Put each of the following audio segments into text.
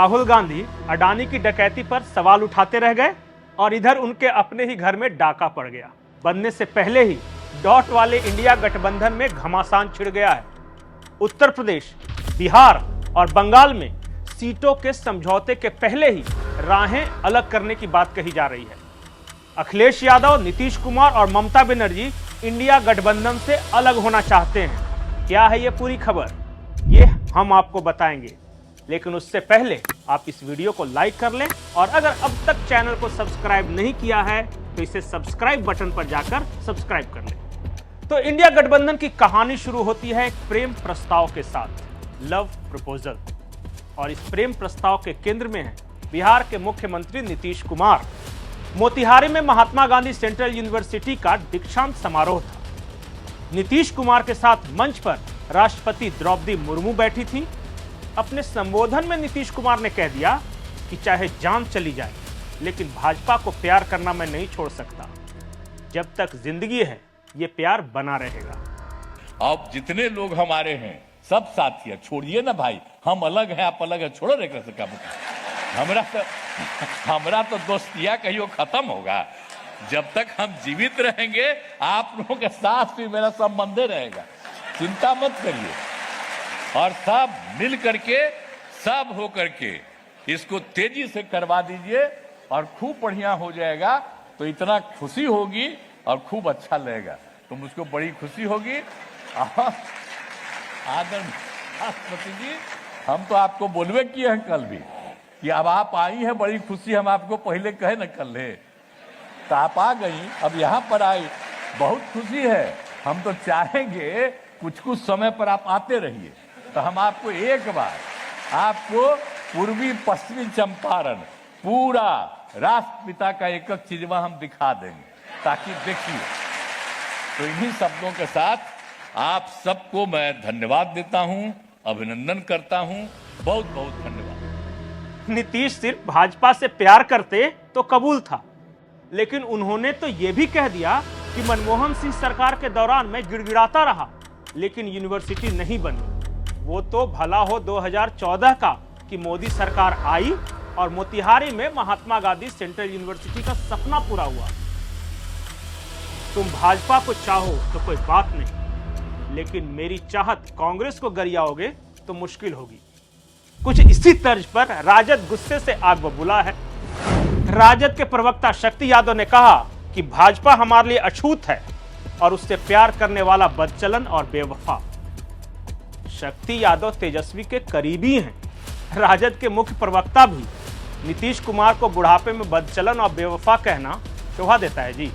राहुल गांधी अडानी की डकैती पर सवाल उठाते रह गए और इधर उनके अपने ही घर में डाका पड़ गया। बनने से पहले ही डॉट वाले इंडिया गठबंधन में घमासान छिड़ गया है। उत्तर प्रदेश, बिहार और बंगाल में सीटों के समझौते के पहले ही राहें अलग करने की बात कही जा रही है। अखिलेश यादव, नीतीश कुमार और ममता बनर्जी इंडिया गठबंधन से अलग होना चाहते हैं। क्या है ये पूरी खबर, ये हम आपको बताएंगे, लेकिन उससे पहले आप इस वीडियो को लाइक कर लें और अगर अब तक चैनल को सब्सक्राइब नहीं किया है तो इसे सब्सक्राइब बटन पर जाकर सब्सक्राइब कर लें। तो इंडिया गठबंधन की कहानी शुरू होती है एक प्रेम प्रस्ताव के साथ, लव प्रपोजल, और इस प्रेम प्रस्ताव के केंद्र में है बिहार के मुख्यमंत्री नीतीश कुमार। मोतिहारी में महात्मा गांधी सेंट्रल यूनिवर्सिटी का दीक्षांत समारोह था। नीतीश कुमार के साथ मंच पर राष्ट्रपति द्रौपदी मुर्मू बैठी थी। अपने संबोधन में नीतीश कुमार ने कह दिया कि चाहे जान चली जाए लेकिन भाजपा को प्यार करना मैं नहीं छोड़ सकता। जब तक जिंदगी है ये प्यार बना रहेगा। अब जितने लोग हमारे हैं सब साथी है, छोड़िए ना भाई, हम अलग हैं आप अलग है, छोड़ो रे कैसे क्या हमरा तो दोस्तिया कहियो खत्म होगा। जब तक हम जीवित रहेंगे आप लोगों के साथ भी मेरा संबंध रहेगा, चिंता मत करिए। और सब मिल करके, सब हो करके इसको तेजी से करवा दीजिए और खूब बढ़िया हो जाएगा। तो इतना खुशी होगी और खूब अच्छा लगेगा, तो मुझको बड़ी खुशी होगी। आदरणीय राष्ट्रपति जी, हम तो आपको बोलवे किए हैं कल भी कि अब आप आई हैं, बड़ी खुशी, हम आपको पहले कहे न कल है, तो आप आ गई, अब यहाँ पर आई, बहुत खुशी है। हम तो चाहेंगे कुछ कुछ समय पर आप आते रहिए, तो हम आपको एक बार आपको पूर्वी पश्चिमी चंपारण पूरा राष्ट्रपिता का एक एक चीजवा हम दिखा देंगे, ताकि देखिए। तो इन्हीं शब्दों के साथ आप सबको मैं धन्यवाद देता हूं, अभिनंदन करता हूं, बहुत बहुत धन्यवाद। नीतीश सिर्फ भाजपा से प्यार करते तो कबूल था, लेकिन उन्होंने तो यह भी कह दिया कि मनमोहन सिंह सरकार के दौरान मैं गिड़गिड़ाता रहा लेकिन यूनिवर्सिटी नहीं बनी। वो तो भला हो 2014 का कि मोदी सरकार आई और मोतिहारी में महात्मा गांधी सेंट्रल यूनिवर्सिटी का सपना पूरा हुआ। तुम भाजपा को चाहो तो कोई बात नहीं, लेकिन मेरी चाहत कांग्रेस को गरियाओगे तो मुश्किल होगी। कुछ इसी तर्ज पर राजद गुस्से से आग बबूला है। राजद के प्रवक्ता शक्ति यादव ने कहा कि भाजपा हमारे लिए अछूत है और उससे प्यार करने वाला बदचलन और बेवफा। शक्ति यादव तेजस्वी के करीबी हैं। राजद के मुख्य प्रवक्ता भी नीतीश कुमार को बुढ़ापे में बदचलन और बेवफा कहना शोभा देता है। जी,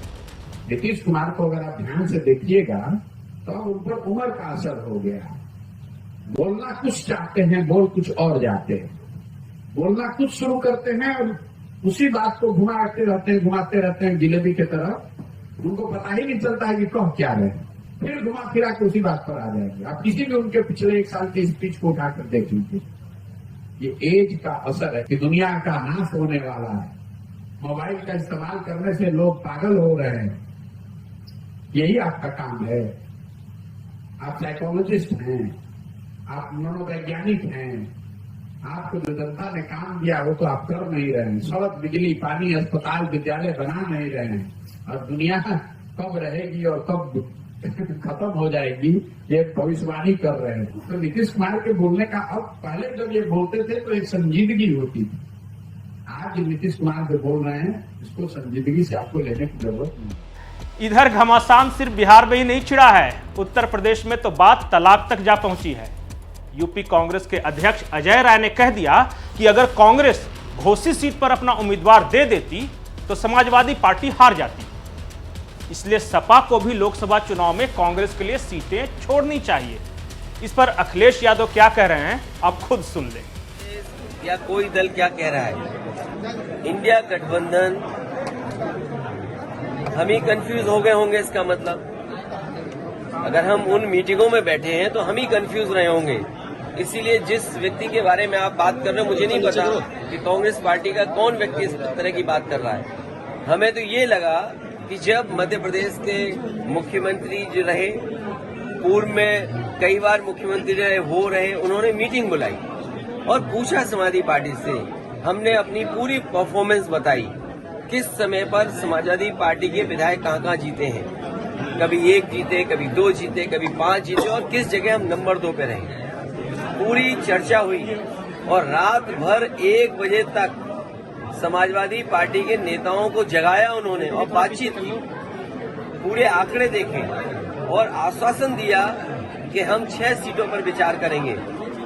नीतीश कुमार को अगर आप ध्यान से देखिएगा तो उन पर उम्र का असर हो गया। बोलना कुछ चाहते हैं, बोल कुछ और जाते हैं। बोलना कुछ शुरू करते हैं और उसी बात को घुमाते रहते हैं जिलेबी की तरह। उनको पता ही नहीं चलता है कि कह क्या रहे हैं, फिर घुमा फिरा के उसी बात पर आ जाएंगे। आप किसी भी उनके पिछले एक साल की स्पीच को उठाकर देख लीजिए। ये एज का असर है कि दुनिया का नाश होने वाला है। मोबाइल का इस्तेमाल करने से लोग पागल हो रहे हैं। यही आपका काम है। आप साइकोलॉजिस्ट हैं, आप मनोवैज्ञानिक हैं। आपको जो जनता ने काम दिया वो तो आप कर नहीं रहे हैं। सड़क, बिजली, पानी, अस्पताल, विद्यालय बना नहीं रहे हैं। और दुनिया कब रहेगी और कब खत्म हो जाएगी ये भविष्यवाणी कर रहे हैं। तो नीतीश कुमार के बोलने का, अब पहले जब ये बोलते थे तो एक संजीदगी होती थी। आज नीतीश कुमार जो बोल रहे हैं इसको संजीदगी से आपको लेने की जरूरत नहीं। इधर घमासान सिर्फ बिहार में ही नहीं छिड़ा है, उत्तर प्रदेश में तो बात तलाक तक जा पहुंची है। यूपी कांग्रेस के अध्यक्ष अजय राय ने कह दिया कि अगर कांग्रेस घोसी सीट पर अपना उम्मीदवार दे देती तो समाजवादी पार्टी हार जाती। इसलिए सपा को भी लोकसभा चुनाव में कांग्रेस के लिए सीटें छोड़नी चाहिए। इस पर अखिलेश यादव क्या कह रहे हैं आप खुद सुन लें। या कोई दल क्या कह रहा है, इंडिया गठबंधन, हम ही कंफ्यूज हो गए होंगे। इसका मतलब अगर हम उन मीटिंगों में बैठे हैं तो हम ही कंफ्यूज रहे होंगे। इसीलिए जिस व्यक्ति के बारे में आप बात कर रहे हो, मुझे नहीं पता कि कांग्रेस पार्टी का कौन व्यक्ति इस तरह की बात कर रहा है। हमें तो ये लगा कि जब मध्य प्रदेश के मुख्यमंत्री जो रहे, पूर्व में कई बार मुख्यमंत्री रहे, वो रहे, उन्होंने मीटिंग बुलाई और पूछा समाजवादी पार्टी से, हमने अपनी पूरी परफॉर्मेंस बताई, किस समय पर समाजवादी पार्टी के विधायक कहाँ जीते हैं, कभी 1 जीते, कभी 2 जीते, कभी 5 जीते और किस जगह हम नंबर 2 पे रहे। पूरी चर्चा हुई और रात भर 1 बजे तक समाजवादी पार्टी के नेताओं को जगाया उन्होंने और बातचीत की, पूरे आंकड़े देखे और आश्वासन दिया कि हम 6 सीटों पर विचार करेंगे।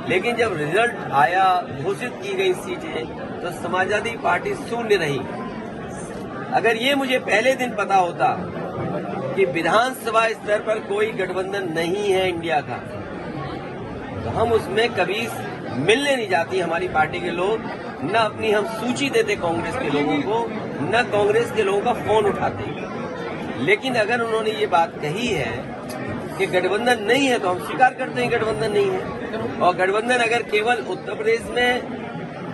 लेकिन जब रिजल्ट आया, घोषित की गई सीटें, तो समाजवादी पार्टी शून्य रही। अगर ये मुझे पहले दिन पता होता कि विधानसभा स्तर पर कोई गठबंधन नहीं है इंडिया का, तो हम उसमें कभी मिलने नहीं जाती हमारी पार्टी के लोग, न अपनी हम सूची देते कांग्रेस के लोगों को, न कांग्रेस के लोगों का फोन उठाते। लेकिन अगर उन्होंने ये बात कही है कि गठबंधन नहीं है, तो हम स्वीकार करते हैं गठबंधन नहीं है। और गठबंधन अगर केवल उत्तर प्रदेश में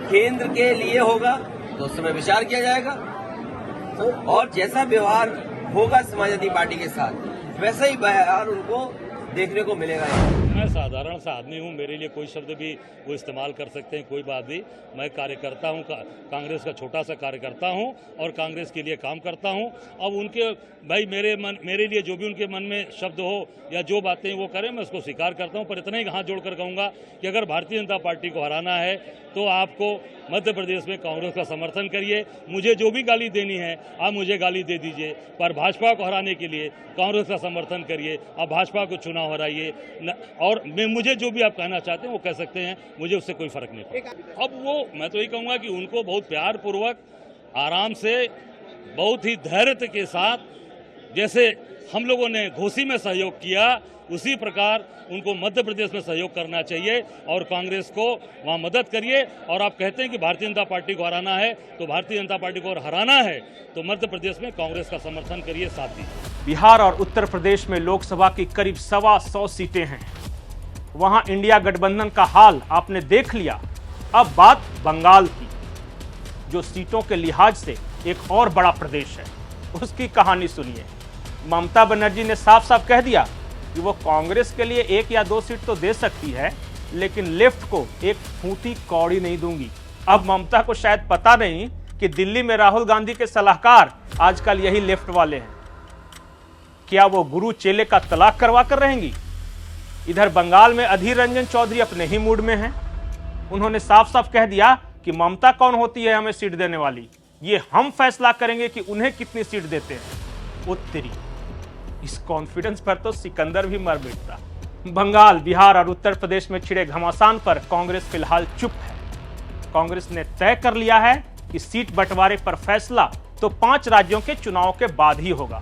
केंद्र के लिए होगा तो उस समय विचार किया जाएगा, और जैसा व्यवहार होगा समाजवादी पार्टी के साथ वैसा ही व्यवहार उनको देखने को मिलेगा। मैं साधारण सा आदमी हूँ, मेरे लिए कोई शब्द भी वो इस्तेमाल कर सकते हैं, कोई बात नहीं। मैं कार्यकर्ता हूँ, कांग्रेस का छोटा सा कार्यकर्ता हूँ और कांग्रेस के लिए काम करता हूँ। अब उनके भाई मेरे लिए जो भी उनके मन में शब्द हो या जो बातें वो करें, मैं उसको स्वीकार करता हूँ। पर इतना ही हाथ जोड़कर कहूँगा कि अगर भारतीय जनता पार्टी को हराना है तो आपको मध्य प्रदेश में कांग्रेस का समर्थन करिए। मुझे जो भी गाली देनी है आप मुझे गाली दे दीजिए, पर भाजपा को हराने के लिए कांग्रेस का समर्थन करिए। आप भाजपा को चुनाव हराइए, और मुझे जो भी आप कहना चाहते हैं वो कह सकते हैं, मुझे उससे कोई फर्क नहीं पड़ता। अब वो मैं तो ये कहूँगा कि उनको बहुत प्यार पूर्वक, आराम से, बहुत ही धैर्य के साथ, जैसे हम लोगों ने घोसी में सहयोग किया उसी प्रकार उनको मध्य प्रदेश में सहयोग करना चाहिए और कांग्रेस को वहां मदद करिए। और आप कहते हैं कि भारतीय जनता पार्टी को हराना है, तो भारतीय जनता पार्टी को हराना है तो मध्य प्रदेश में कांग्रेस का समर्थन करिए, साथ दीजिए। बिहार और उत्तर प्रदेश में लोकसभा की करीब 125 सीटें हैं। वहां इंडिया गठबंधन का हाल आपने देख लिया। अब बात बंगाल की, जो सीटों के लिहाज से एक और बड़ा प्रदेश है, उसकी कहानी सुनिए। ममता बनर्जी ने साफ साफ कह दिया कि वो कांग्रेस के लिए 1 या 2 सीट तो दे सकती है, लेकिन लेफ्ट को एक फूटी कौड़ी नहीं दूंगी। अब ममता को शायद पता नहीं कि दिल्ली में राहुल गांधी के सलाहकार आजकल यही लेफ्ट वाले हैं। क्या वो गुरु चेले का तलाक करवा कर रहेंगी? इधर बंगाल में अधीर रंजन चौधरी अपने ही मूड में हैं। उन्होंने साफ साफ कह दिया कि ममता कौन होती है हमें सीट देने वाली, ये हम फैसला करेंगे कि उन्हें कितनी सीट देते हैं। उत्तरी इस कॉन्फिडेंस पर तो सिकंदर भी मर बैठता। बंगाल, बिहार और उत्तर प्रदेश में छिड़े घमासान पर कांग्रेस फिलहाल चुप है। कांग्रेस ने तय कर लिया है कि सीट बंटवारे पर फैसला तो 5 राज्यों के चुनाव के बाद ही होगा।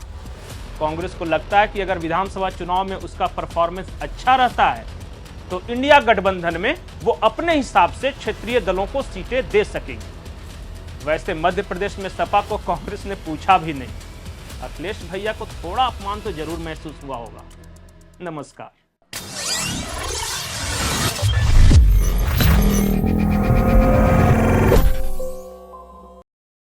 कांग्रेस को लगता है कि अगर विधानसभा चुनाव में उसका परफॉर्मेंस अच्छा रहता है तो इंडिया गठबंधन में वो अपने हिसाब से क्षेत्रीय दलों को सीटें दे सकेंगे। वैसे मध्य प्रदेश में सपा को कांग्रेस ने पूछा भी नहीं। अखिलेश भैया को थोड़ा अपमान तो जरूर महसूस हुआ होगा। नमस्कार।